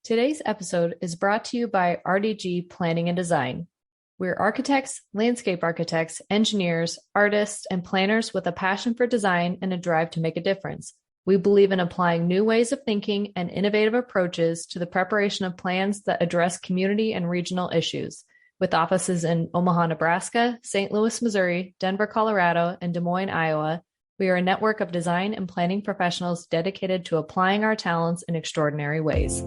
Today's episode is brought to you by RDG Planning and Design. We're architects, landscape architects, engineers, artists, and planners with a passion for design and a drive to make a difference. We believe in applying new ways of thinking and innovative approaches to the preparation of plans that address community and regional issues. With offices in Omaha, Nebraska, St. Louis, Missouri, Denver, Colorado, and Des Moines, Iowa, we are a network of design and planning professionals dedicated to applying our talents in extraordinary ways.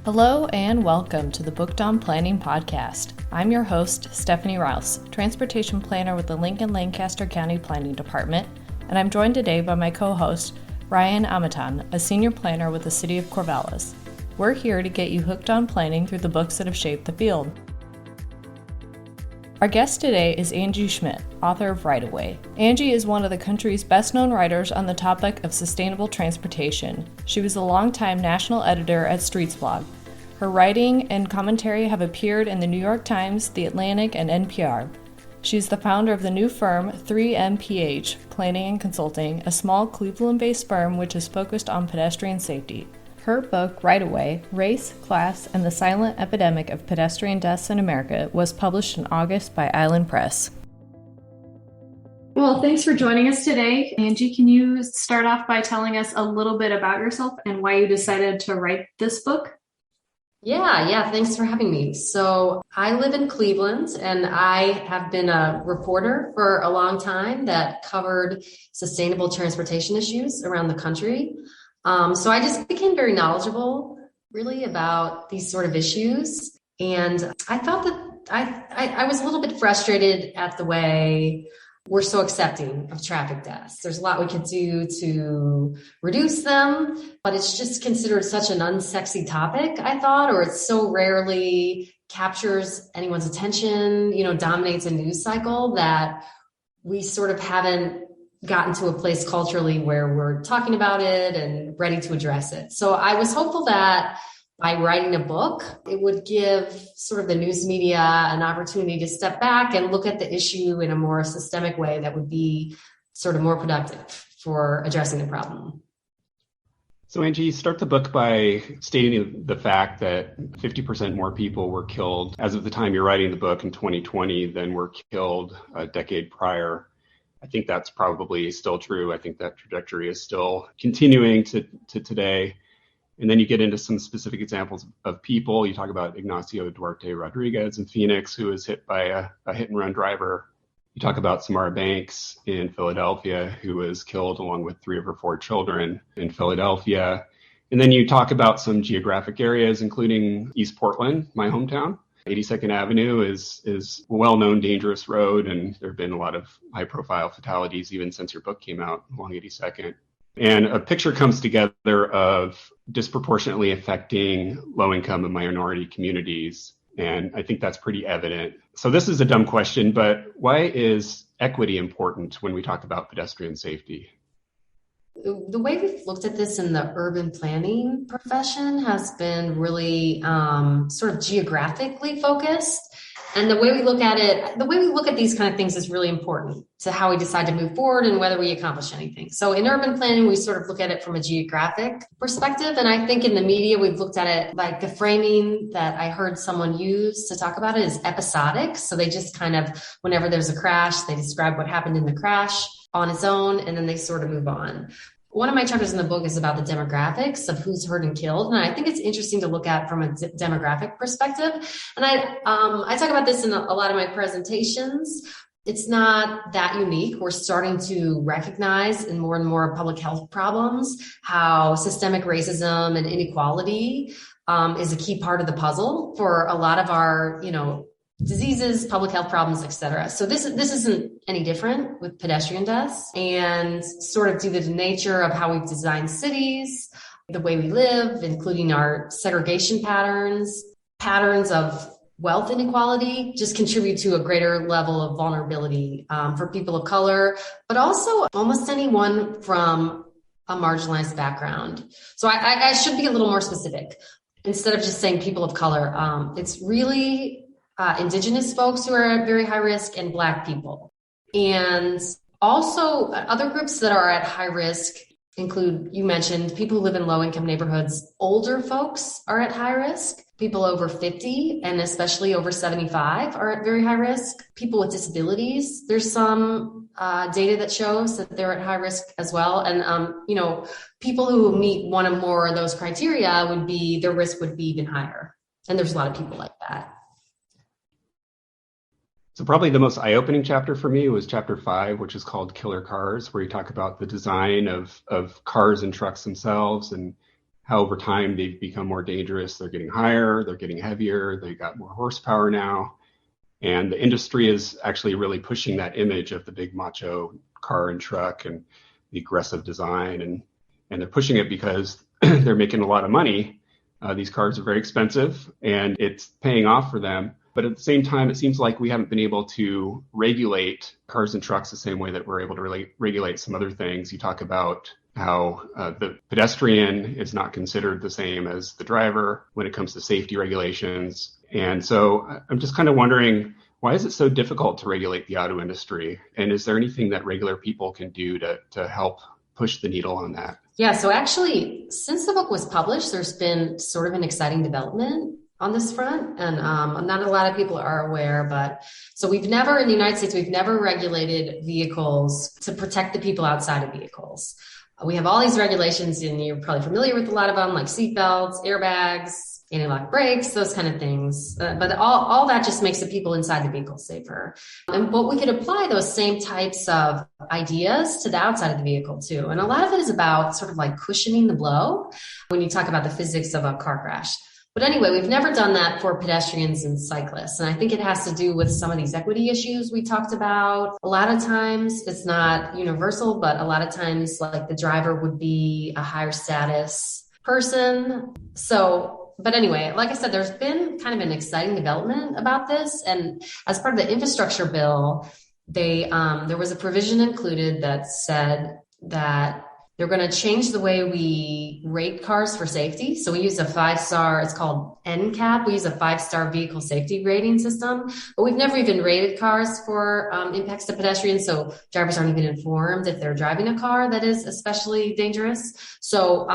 Hello and welcome to the Booked on Planning podcast. I'm your host, Stephanie Rouse, transportation planner with the Lincoln-Lancaster County Planning Department, and I'm joined today by my co-host, Ryan Amaton, a senior planner with the City of Corvallis. We're here to get you hooked on planning through the books that have shaped the field. Our guest today is Angie Schmitt, author of Right Away. Angie is one of the country's best-known writers on the topic of sustainable transportation. She was a longtime national editor at Streetsblog. Her writing and commentary have appeared in the New York Times, The Atlantic, and NPR. She's the founder of the new firm 3MPH Planning and Consulting, a small Cleveland-based firm which is focused on pedestrian safety. Her book, Right Away, Race, Class, and the Silent Epidemic of Pedestrian Deaths in America, was published in August by Island Press. Well, thanks for joining us today. Angie, can you start off by telling us a little bit about yourself and why you decided to write this book? Yeah. Thanks for having me. So I live in Cleveland and I have been a reporter for a long time that covered sustainable transportation issues around the country. So I just became very knowledgeable really about these sort of issues. And I thought that I was a little bit frustrated at the way we're so accepting of traffic deaths. There's a lot we could do to reduce them, but it's just considered such an unsexy topic, I thought, or it so rarely captures anyone's attention, dominates a news cycle that we sort of haven't gotten to a place culturally where we're talking about it and ready to address it. So I was hopeful that by writing a book, it would give sort of the news media an opportunity to step back and look at the issue in a more systemic way that would be sort of more productive for addressing the problem. So Angie, you start the book by stating the fact that 50% more people were killed as of the time you're writing the book in 2020 than were killed a decade prior. I think that's probably still true. I think that trajectory is still continuing to today. And then you get into some specific examples of people. You talk about Ignacio Duarte Rodriguez in Phoenix, who was hit by a hit and run driver. You talk about Samara Banks in Philadelphia, who was killed along with 3 of her 4 children in Philadelphia. And then you talk about some geographic areas, including East Portland, my hometown. 82nd Avenue is a well-known dangerous road, and there have been a lot of high-profile fatalities even since your book came out along 82nd. And a picture comes together of disproportionately affecting low-income and minority communities, and I think that's pretty evident. So this is a dumb question, but why is equity important when we talk about pedestrian safety? The way we've looked at this in the urban planning profession has been really sort of geographically focused. And the way we look at these kind of things is really important to how we decide to move forward and whether we accomplish anything. So in urban planning, we sort of look at it from a geographic perspective. And I think in the media, we've looked at it like the framing that I heard someone use to talk about it is episodic. So they just kind of, whenever there's a crash, they describe what happened in the crash on its own, and then they sort of move on. One of my chapters in the book is about the demographics of who's hurt and killed. And I think it's interesting to look at from a demographic perspective. And I talk about this in a lot of my presentations. It's not that unique. We're starting to recognize in more and more public health problems how systemic racism and inequality is a key part of the puzzle for a lot of our, diseases, public health problems, et cetera. So this isn't any different with pedestrian deaths, and sort of due to the nature of how we've designed cities, the way we live, including our segregation patterns of wealth inequality, just contribute to a greater level of vulnerability for people of color, but also almost anyone from a marginalized background. So I should be a little more specific. Instead of just saying people of color, it's really Indigenous folks who are at very high risk and Black people. And also other groups that are at high risk include, you mentioned, people who live in low-income neighborhoods. Older folks are at high risk. People over 50 and especially over 75 are at very high risk. People with disabilities, there's some data that shows that they're at high risk as well. And, people who meet one or more of those criteria their risk would be even higher. And there's a lot of people like that. So probably the most eye-opening chapter for me was chapter 5, which is called Killer Cars, where you talk about the design of cars and trucks themselves and how over time they've become more dangerous. They're getting higher, they're getting heavier, they got more horsepower now. And the industry is actually really pushing that image of the big macho car and truck and the aggressive design. And they're pushing it because they're making a lot of money. These cars are very expensive and it's paying off for them. But at the same time, it seems like we haven't been able to regulate cars and trucks the same way that we're able to regulate some other things. You talk about how the pedestrian is not considered the same as the driver when it comes to safety regulations. And so I'm just kind of wondering, why is it so difficult to regulate the auto industry? And is there anything that regular people can do to help push the needle on that? Yeah, so actually, since the book was published, there's been sort of an exciting development on this front. And not a lot of people are aware, but so in the United States, we've never regulated vehicles to protect the people outside of vehicles. We have all these regulations, and you're probably familiar with a lot of them, like seatbelts, airbags, anti-lock brakes, those kind of things. But all that just makes the people inside the vehicle safer. But we could apply those same types of ideas to the outside of the vehicle too. And a lot of it is about sort of like cushioning the blow when you talk about the physics of a car crash. But anyway, we've never done that for pedestrians and cyclists. And I think it has to do with some of these equity issues we talked about. A lot of times it's not universal, but a lot of times like the driver would be a higher status person. But anyway, like I said, there's been kind of an exciting development about this. And as part of the infrastructure bill, there was a provision included that said that they're going to change the way we rate cars for safety. So we use a 5-star, it's called NCAP. We use a 5-star vehicle safety rating system, but we've never even rated cars for impacts to pedestrians. So drivers aren't even informed if they're driving a car that is especially dangerous. So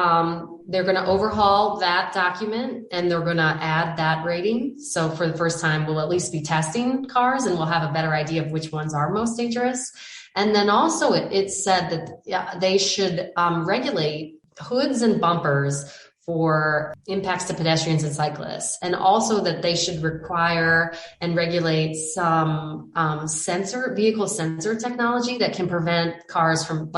they're going to overhaul that document and they're going to add that rating. So for the first time, we'll at least be testing cars and we'll have a better idea of which ones are most dangerous. And then also it said that they should regulate hoods and bumpers for impacts to pedestrians and cyclists. And also that they should require and regulate some vehicle sensor technology that can prevent cars from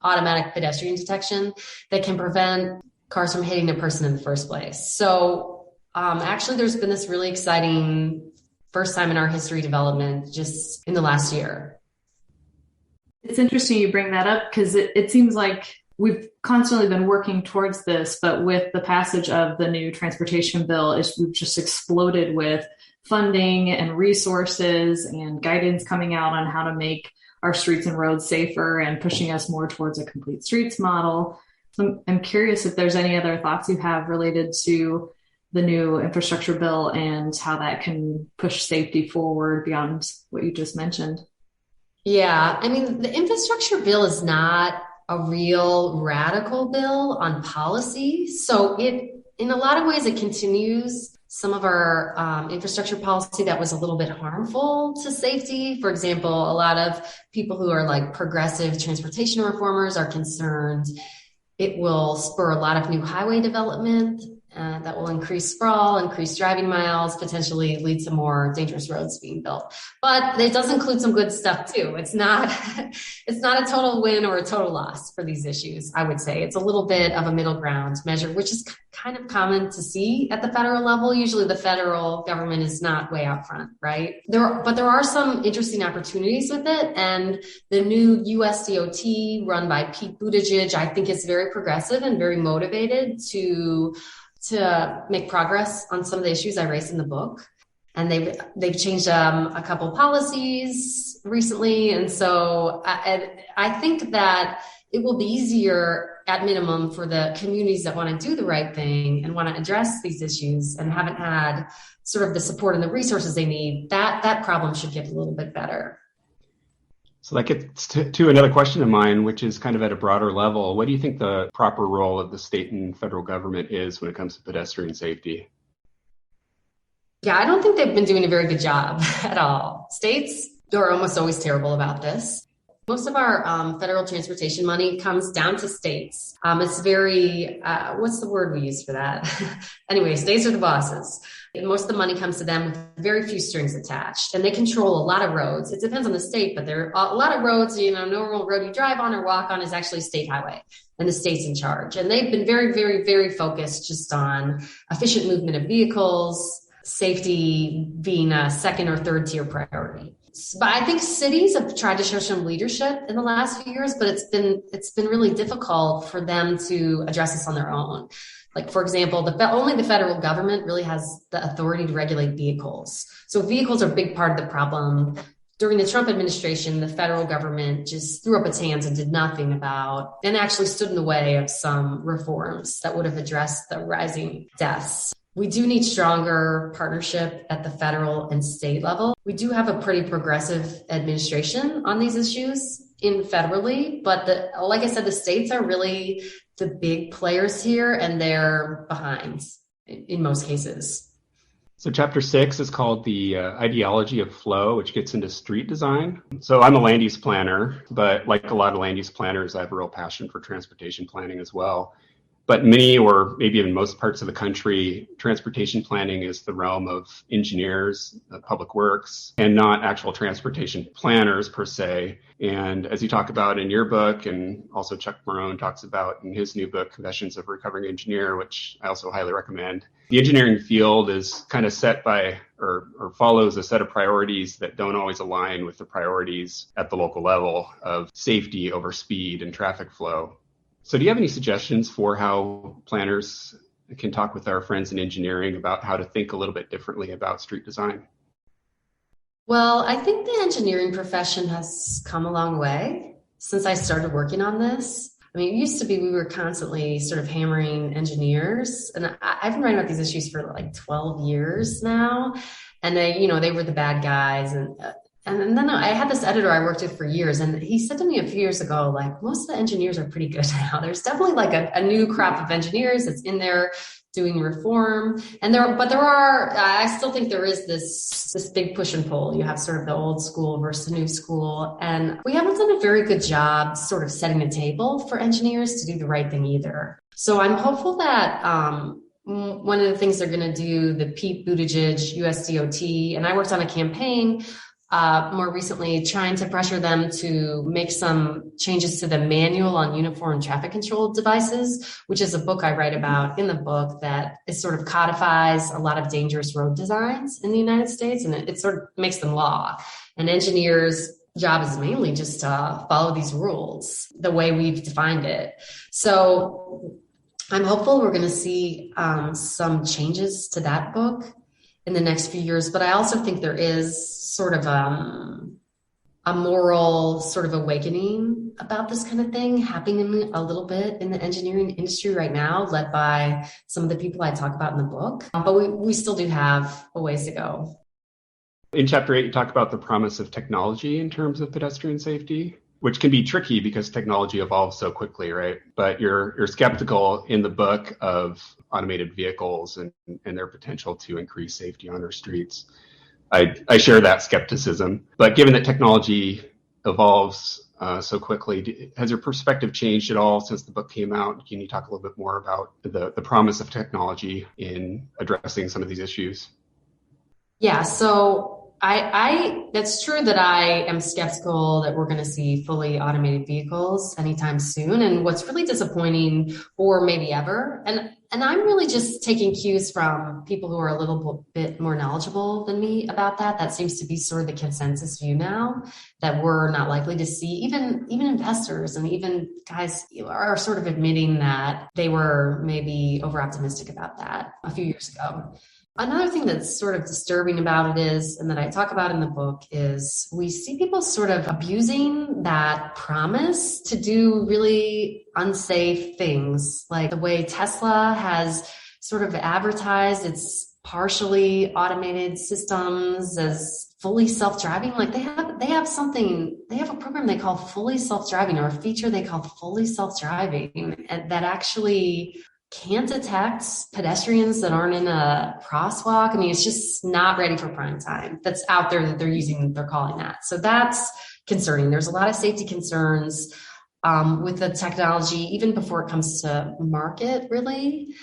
automatic pedestrian detection that can prevent cars from hitting a person in the first place. So actually there's been this really exciting first time in our history development just in the last year. It's interesting you bring that up because it seems like we've constantly been working towards this, but with the passage of the new transportation bill, we've just exploded with funding and resources and guidance coming out on how to make our streets and roads safer and pushing us more towards a complete streets model. So I'm curious if there's any other thoughts you have related to the new infrastructure bill and how that can push safety forward beyond what you just mentioned. Yeah, I mean, the infrastructure bill is not a real radical bill on policy. So in a lot of ways, it continues some of our infrastructure policy that was a little bit harmful to safety. For example, a lot of people who are like progressive transportation reformers are concerned it will spur a lot of new highway development that will increase sprawl, increase driving miles, potentially lead to more dangerous roads being built. But it does include some good stuff too. It's not a total win or a total loss for these issues, I would say. It's a little bit of a middle ground measure, which is kind of common to see at the federal level. Usually the federal government is not way out front, right? But there are some interesting opportunities with it. And the new US DOT run by Pete Buttigieg, I think is very progressive and very motivated to make progress on some of the issues I raised in the book. And they've changed a couple policies recently. And so I think that it will be easier at minimum for the communities that want to do the right thing and want to address these issues and haven't had sort of the support and the resources they need, that problem should get a little bit better. So that gets to another question of mine, which is kind of at a broader level. What do you think the proper role of the state and federal government is when it comes to pedestrian safety? Yeah, I don't think they've been doing a very good job at all. States are almost always terrible about this. Most of our federal transportation money comes down to states. It's very, what's the word we use for that? Anyway, states are the bosses. And most of the money comes to them with very few strings attached. And they control a lot of roads. It depends on the state, but there are a lot of roads, normal road you drive on or walk on is actually a state highway. And the state's in charge. And they've been very, very, very focused just on efficient movement of vehicles, safety being a second or third tier priority. But I think cities have tried to show some leadership in the last few years, but it's been really difficult for them to address this on their own. Like, for example, only the federal government really has the authority to regulate vehicles. So vehicles are a big part of the problem. During the Trump administration, the federal government just threw up its hands and did nothing about, and actually stood in the way of some reforms that would have addressed the rising deaths. We do need stronger partnership at the federal and state level. We do have a pretty progressive administration on these issues federally, but like I said, the states are really the big players here, and they're behind in most cases. So chapter 6 is called the ideology of flow, which gets into street design. So I'm a land use planner, but like a lot of land use planners, I have a real passion for transportation planning as well. But many, or maybe even most parts of the country, transportation planning is the realm of engineers, public works, and not actual transportation planners per se. And as you talk about in your book, and also Chuck Marone talks about in his new book, Confessions of a Recovering Engineer, which I also highly recommend, the engineering field is kind of set by or follows a set of priorities that don't always align with the priorities at the local level of safety over speed and traffic flow. So do you have any suggestions for how planners can talk with our friends in engineering about how to think a little bit differently about street design? Well, I think the engineering profession has come a long way since I started working on this. I mean, it used to be we were constantly sort of hammering engineers, and I've been writing about these issues for like 12 years now, and they were the bad guys, and then I had this editor I worked with for years, and he said to me a few years ago, like, most of the engineers are pretty good now. There's definitely like a new crop of engineers that's in there doing reform. I still think there is this big push and pull. You have sort of the old school versus the new school. And we haven't done a very good job sort of setting the table for engineers to do the right thing either. So I'm hopeful that, one of the things they're going to do, the Pete Buttigieg USDOT, and I worked on a campaign more recently trying to pressure them to make some changes to the manual on uniform traffic control devices, which is a book I write about in the book that it sort of codifies a lot of dangerous road designs in the United States, and it sort of makes them law. And engineers' job is mainly just to follow these rules the way we've defined it. So I'm hopeful we're going to see some changes to that book in the next few years, but I also think there is sort of a moral sort of awakening about this kind of thing happening a little bit in the engineering industry right now, led by some of the people I talk about in the book. But we still do have a ways to go. In chapter 8, you talk about the promise of technology in terms of pedestrian safety, which can be tricky because technology evolves so quickly, right? But you're skeptical in the book of automated vehicles and their potential to increase safety on our streets. I share that skepticism, but given that technology evolves so quickly, has your perspective changed at all since the book came out? Can you talk a little bit more about the promise of technology in addressing some of these issues? Yeah, so that's true that I am skeptical that we're going to see fully automated vehicles anytime soon. And what's really disappointing, or maybe ever, and I'm really just taking cues from people who are a little bit more knowledgeable than me about that. That seems to be sort of the consensus view now, that we're not likely to see. Even investors and even guys are sort of admitting that they were maybe over optimistic about that a few years ago. Another thing that's sort of disturbing about it is, and that I talk about in the book, is we see people sort of abusing that promise to do really unsafe things, like the way Tesla has sort of advertised its partially automated systems as fully self-driving. Like they have a program they call fully self-driving, or a feature they call fully self-driving, and that actually can't detect pedestrians that aren't in a crosswalk. I mean, it's just not ready for prime time. That's out there that they're calling that. So that's concerning. There's a lot of safety concerns with the technology, even before it comes to market, really.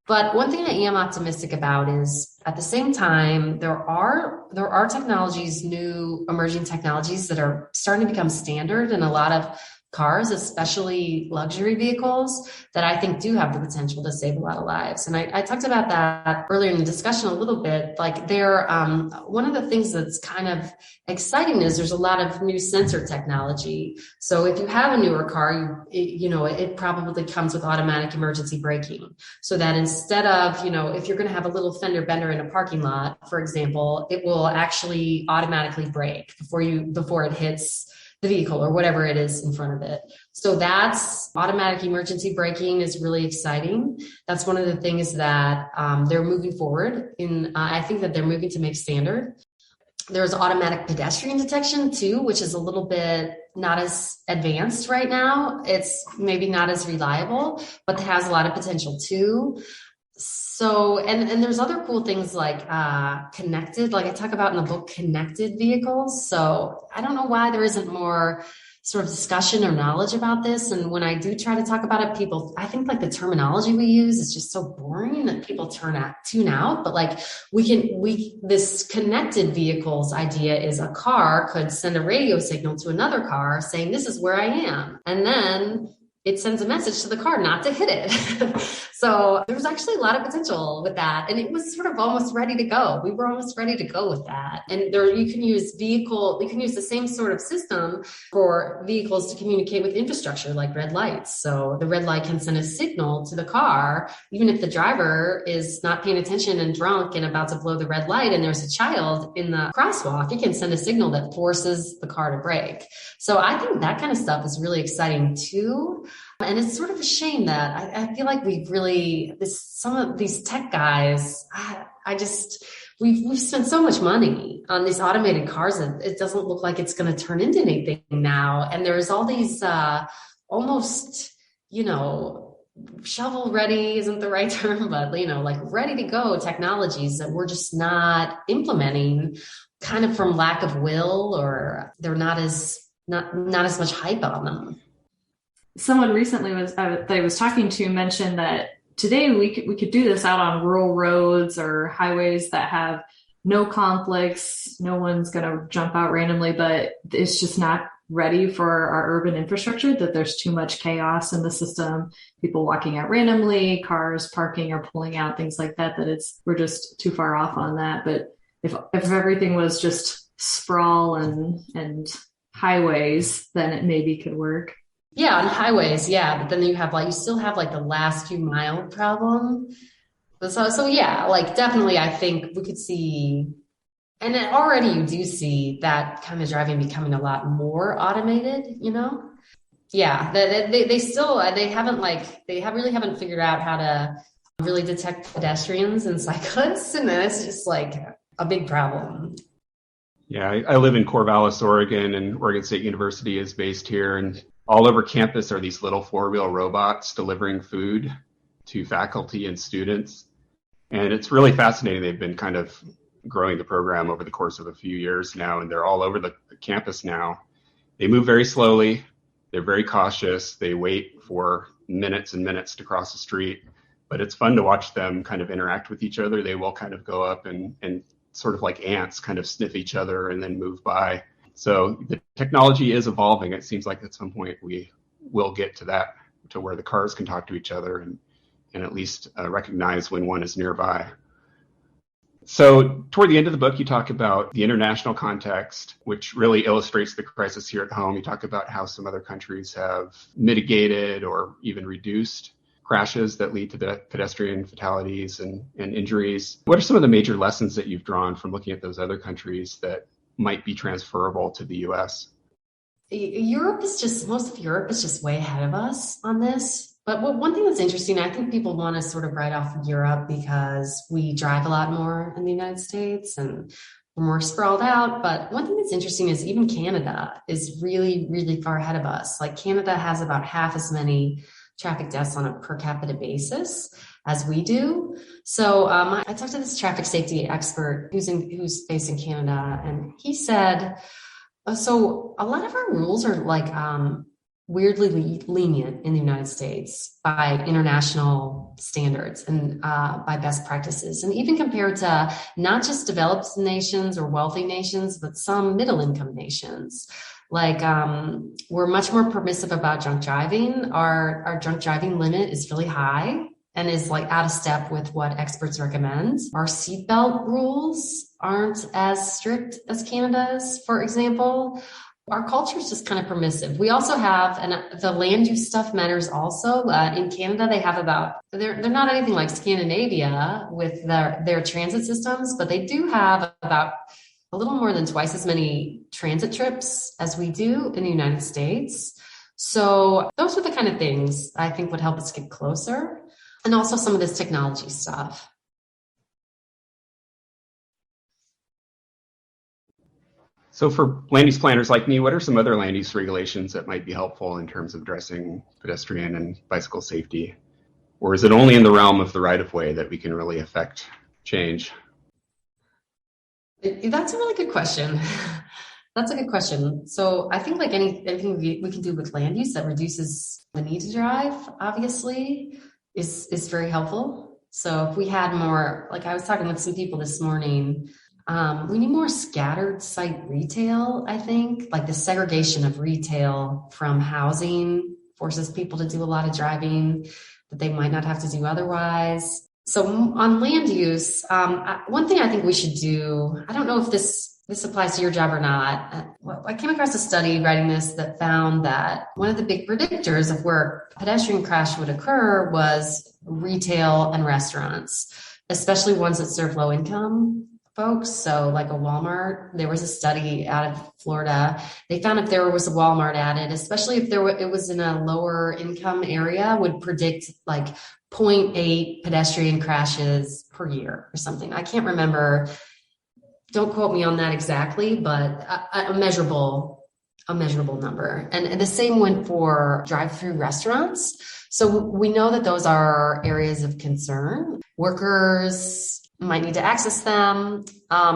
But one thing I am optimistic about is, at the same time, there are technologies, new emerging technologies that are starting to become standard in a lot of cars, especially luxury vehicles, that I think do have the potential to save a lot of lives. And I talked about that earlier in the discussion a little bit. Like one of the things that's kind of exciting is there's a lot of new sensor technology. So if you have a newer car, it probably comes with automatic emergency braking. So that instead of, if you're going to have a little fender bender in a parking lot, for example, it will actually automatically brake before it hits the vehicle or whatever it is in front of it. So that's automatic emergency braking is really exciting. That's one of the things that they're moving forward in. I think that they're moving to make standard. There's automatic pedestrian detection too, which is a little bit not as advanced right now. It's maybe not as reliable, but it has a lot of potential too. So, and there's other cool things like connected, like I talk about in the book, connected vehicles. So I don't know why there isn't more sort of discussion or knowledge about this. And when I do try to talk about it, I think like the terminology we use is just so boring that people tune out. But like this connected vehicles idea is a car could send a radio signal to another car saying, this is where I am. And then it sends a message to the car not to hit it. So there was actually a lot of potential with that. And it was sort of almost ready to go. We were almost ready to go with that. And you can use the same sort of system for vehicles to communicate with infrastructure like red lights. So the red light can send a signal to the car, even if the driver is not paying attention and drunk and about to blow the red light and there's a child in the crosswalk, it can send a signal that forces the car to brake. So I think that kind of stuff is really exciting too. And it's sort of a shame that I feel like some of these tech guys, we've spent so much money on these automated cars that it doesn't look like it's going to turn into anything now. And there's all these almost, shovel ready isn't the right term, but like ready to go technologies that we're just not implementing, kind of from lack of will, or they're not as much hype on them. Someone recently that I was talking to mentioned that today we could do this out on rural roads or highways that have no conflicts. No one's going to jump out randomly, but it's just not ready for our urban infrastructure, that there's too much chaos in the system, people walking out randomly, cars parking or pulling out, things like that, we're just too far off on that. But if everything was just sprawl and highways, then it maybe could work. Yeah, on highways, yeah. But then you still have like the last few mile problem. So yeah, like definitely I think we could see, and already you do see that kind of driving becoming a lot more automated, Yeah, they really haven't figured out how to really detect pedestrians and cyclists. And then it's just like a big problem. Yeah, I live in Corvallis, Oregon, and Oregon State University is based here. And all over campus are these little four-wheel robots delivering food to faculty and students. And it's really fascinating. They've been kind of growing the program over the course of a few years now, and they're all over the campus now. They move very slowly. They're very cautious. They wait for minutes and minutes to cross the street. But it's fun to watch them kind of interact with each other. They will kind of go up and sort of like ants kind of sniff each other and then move by. So the technology is evolving. It seems like at some point we will get to where the cars can talk to each other and at least recognize when one is nearby. So toward the end of the book, you talk about the international context, which really illustrates the crisis here at home. You talk about how some other countries have mitigated or even reduced crashes that lead to pedestrian fatalities and injuries. What are some of the major lessons that you've drawn from looking at those other countries that might be transferable to the US? Most of Europe is just way ahead of us on this. But one thing that's interesting, I think people want to sort of write off Europe because we drive a lot more in the United States and we're more sprawled out. But one thing that's interesting is even Canada is really, really far ahead of us. Like Canada has about half as many traffic deaths on a per capita basis as we do. So I talked to this traffic safety expert who's based in Canada, and he said, so a lot of our rules are like weirdly lenient in the United States by international standards and by best practices. And even compared to not just developed nations or wealthy nations, but some middle income nations. Like we're much more permissive about drunk driving. Our drunk driving limit is really high and is like out of step with what experts recommend. Our seatbelt rules aren't as strict as Canada's, for example. Our culture is just kind of permissive. We also have, and the land use stuff matters also. In Canada, they have they're not anything like Scandinavia with their transit systems, but they do have about a little more than twice as many transit trips as we do in the United States. So those are the kind of things I think would help us get closer. And also some of this technology stuff. So for land use planners like me, what are some other land use regulations that might be helpful in terms of addressing pedestrian and bicycle safety? Or is it only in the realm of the right-of-way that we can really affect change? That's a really good question. That's a good question. So I think like anything we can do with land use that reduces the need to drive, obviously, is very helpful. So if we had more, like I was talking with some people this morning, we need more scattered site retail, I think. Like the segregation of retail from housing forces people to do a lot of driving that they might not have to do otherwise. So on land use, one thing I think we should do, I don't know if this applies to your job or not. I came across a study writing this that found that one of the big predictors of where a pedestrian crash would occur was retail and restaurants, especially ones that serve low income folks. So like a Walmart, there was a study out of Florida. They found if there was a Walmart added, especially if it was in a lower income area, would predict like 0.8 pedestrian crashes per year or something. I can't remember. Don't quote me on that exactly, but a measurable number. And the same went for drive-through restaurants. So we know that those are areas of concern. Workers might need to access them.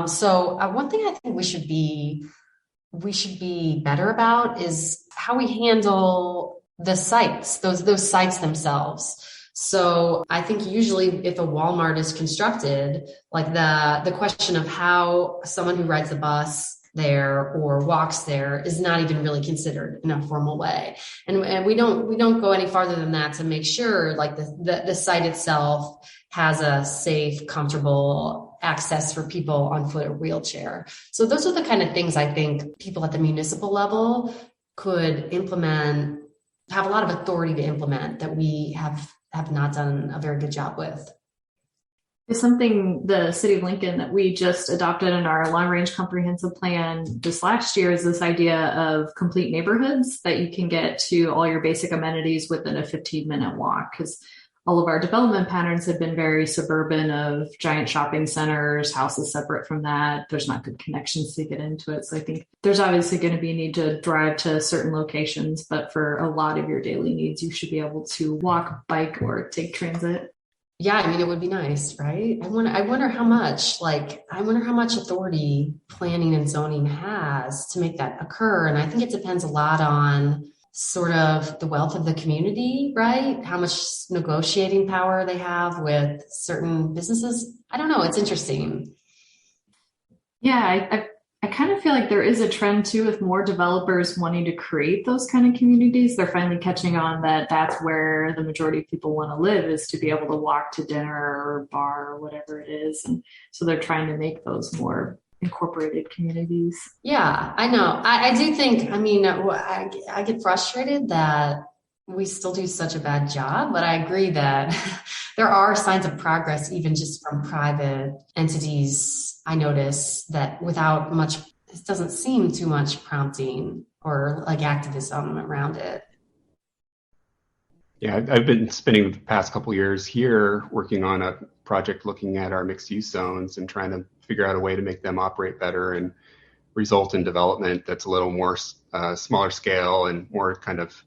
So one thing I think we should be better about is how we handle the sites, those sites themselves. So I think usually if a Walmart is constructed, like the question of how someone who rides the bus there or walks there is not even really considered in a formal way. And we don't go any farther than that to make sure like the site itself has a safe, comfortable access for people on foot or wheelchair. So those are the kind of things I think people at the municipal level could implement, have a lot of authority to implement that we have not done a very good job with. It's something the city of Lincoln that we just adopted in our long range comprehensive plan this last year is this idea of complete neighborhoods that you can get to all your basic amenities within a 15-minute walk, because all of our development patterns have been very suburban of giant shopping centers, houses separate from that. There's not good connections to get into it. So I think there's obviously going to be a need to drive to certain locations, but for a lot of your daily needs, you should be able to walk, bike, or take transit. Yeah, I mean, it would be nice, right? I wonder how much authority planning and zoning has to make that occur. And I think it depends a lot on sort of the wealth of the community, right? How much negotiating power they have with certain businesses. I don't know. It's interesting. Yeah, I kind of feel like there is a trend too with more developers wanting to create those kind of communities. They're finally catching on that that's where the majority of people want to live, is to be able to walk to dinner or bar or whatever it is. And so they're trying to make those more incorporated communities. Yeah, I know. I do think, I mean, I get frustrated that we still do such a bad job, but I agree that there are signs of progress, even just from private entities. I notice that without much, it doesn't seem too much prompting or like activism around it. Yeah, I've been spending the past couple years here working on a project looking at our mixed use zones and trying to figure out a way to make them operate better and result in development that's a little more smaller scale and more kind of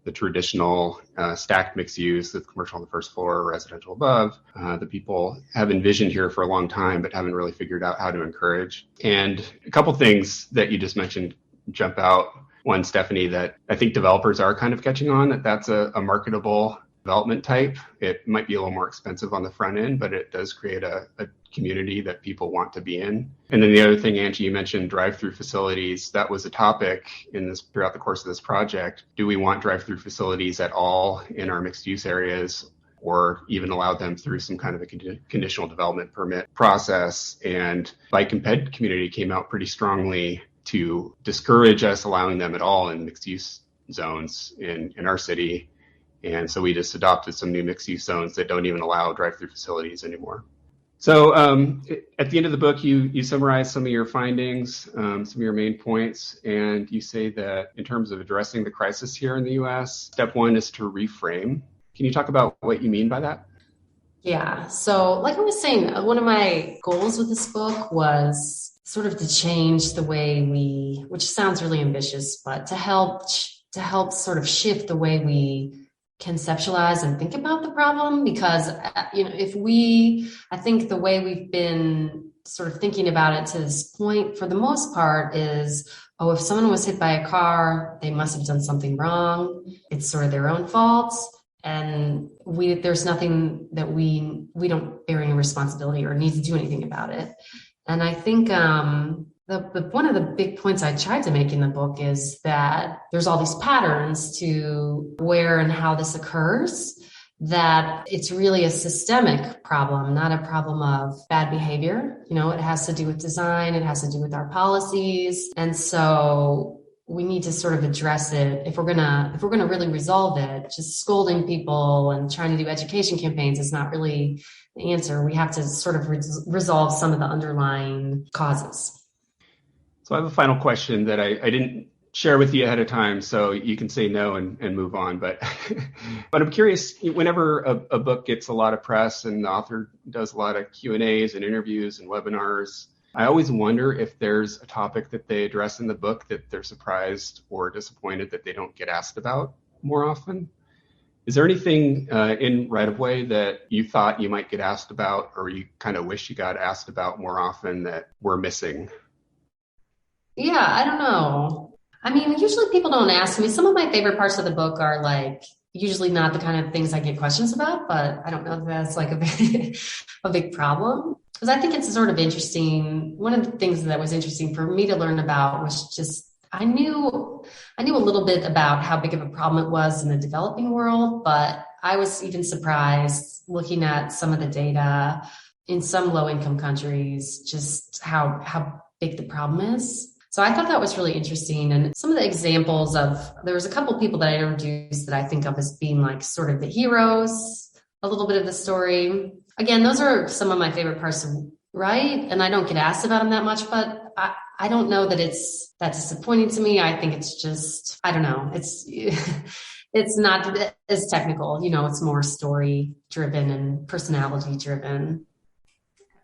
the traditional stacked mixed use with commercial on the first floor, residential above, that people have envisioned here for a long time, but haven't really figured out how to encourage. And a couple things that you just mentioned jump out. One, Stephanie, that I think developers are kind of catching on, that's a marketable development type. It might be a little more expensive on the front end, but it does create a community that people want to be in. And then the other thing, Angie, you mentioned drive-through facilities. That was a topic throughout the course of this project. Do we want drive-through facilities at all in our mixed-use areas, or even allow them through some kind of a conditional development permit process? And bike and ped community came out pretty strongly to discourage us allowing them at all in mixed-use zones in our city. And so we just adopted some new mixed-use zones that don't even allow drive-through facilities anymore. So at the end of the book, you summarize some of your findings, some of your main points, and you say that in terms of addressing the crisis here in the U.S., step one is to reframe. Can you talk about what you mean by that? Yeah. So like I was saying, one of my goals with this book was sort of to change the way which sounds really ambitious, but to help sort of shift the way we conceptualize and think about the problem. Because, I think the way we've been sort of thinking about it to this point, for the most part, is, if someone was hit by a car, they must have done something wrong. It's sort of their own fault. And there's nothing that we don't bear any responsibility or need to do anything about it. And I think one of the big points I tried to make in the book is that there's all these patterns to where and how this occurs, that it's really a systemic problem, not a problem of bad behavior. It has to do with design. It has to do with our policies. And so we need to sort of address it. If we're gonna really resolve it, just scolding people and trying to do education campaigns is not really the answer. We have to sort of resolve some of the underlying causes. So I have a final question that I didn't share with you ahead of time, so you can say no and move on. But but I'm curious, whenever a book gets a lot of press and the author does a lot of Q&As and interviews and webinars, I always wonder if there's a topic that they address in the book that they're surprised or disappointed that they don't get asked about more often. Is there anything in Right-of-Way that you thought you might get asked about, or you kind of wish you got asked about more often that we're missing? Yeah, I don't know. I mean, usually people don't ask me. Some of my favorite parts of the book are like usually not the kind of things I get questions about, but I don't know if that's like a big problem. Because I think it's sort of interesting. One of the things that was interesting for me to learn about was just, I knew a little bit about how big of a problem it was in the developing world, but I was even surprised looking at some of the data in some low-income countries, just how big the problem is. So I thought that was really interesting. And some of the examples there was a couple of people that I introduced that I think of as being like sort of the heroes, a little bit of the story. Again, those are some of my favorite parts of Right. And I don't get asked about them that much, but I don't know that it's that disappointing to me. I think it's just, I don't know. It's not as technical, it's more story driven and personality driven.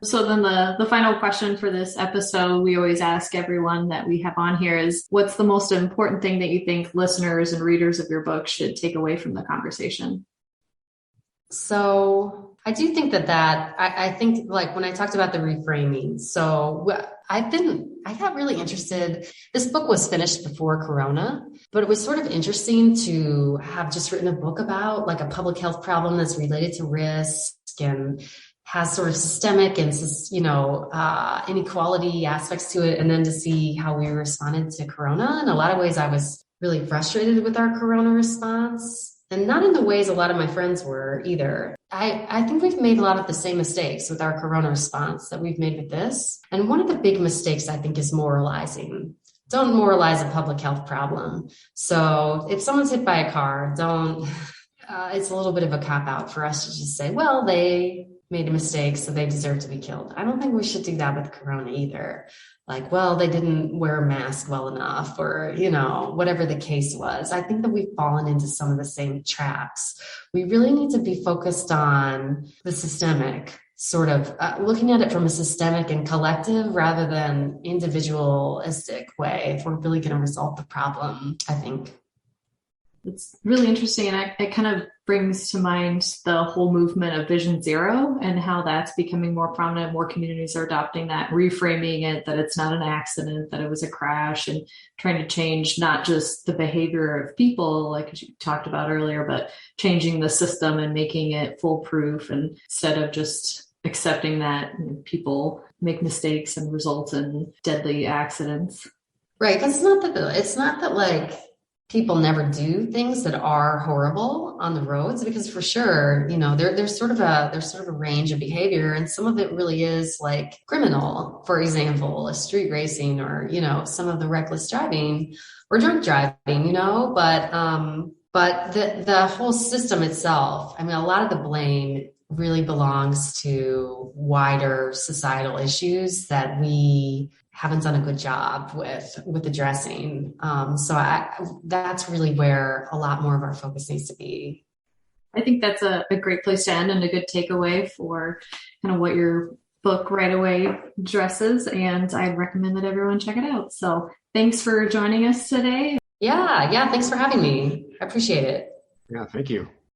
So then the final question for this episode, we always ask everyone that we have on here is, what's the most important thing that you think listeners and readers of your book should take away from the conversation? So I do think I think like when I talked about the reframing, so I got really interested. This book was finished before Corona, but it was sort of interesting to have just written a book about like a public health problem that's related to risk and has sort of systemic and, inequality aspects to it. And then to see how we responded to Corona. In a lot of ways, I was really frustrated with our Corona response, and not in the ways a lot of my friends were either. I think we've made a lot of the same mistakes with our Corona response that we've made with this. And one of the big mistakes, I think, is moralizing don't moralize a public health problem. So if someone's hit by a car, don't, it's a little bit of a cop out for us to just say, well, they made a mistake, so they deserve to be killed. I don't think we should do that with Corona either. Like, well, they didn't wear a mask well enough, or, whatever the case was. I think that we've fallen into some of the same traps. We really need to be focused on the systemic, sort of looking at it from a systemic and collective rather than individualistic way if we're really going to resolve the problem, I think. It's really interesting, and it kind of brings to mind the whole movement of Vision Zero and how that's becoming more prominent. More communities are adopting that, reframing it, that it's not an accident, that it was a crash, and trying to change not just the behavior of people, like you talked about earlier, but changing the system and making it foolproof, and instead of just accepting that people make mistakes and result in deadly accidents. Right, because it's not that like people never do things that are horrible on the roads, because for sure, there's sort of a range of behavior, and some of it really is like criminal. For example, a street racing, or some of the reckless driving or drunk driving. But the whole system itself. I mean, a lot of the blame really belongs to wider societal issues that we haven't done a good job with addressing. So that's really where a lot more of our focus needs to be. I think that's a great place to end, and a good takeaway for kind of what your book Right Away addresses. And I recommend that everyone check it out. So thanks for joining us today. Yeah. Thanks for having me. I appreciate it. Yeah, thank you.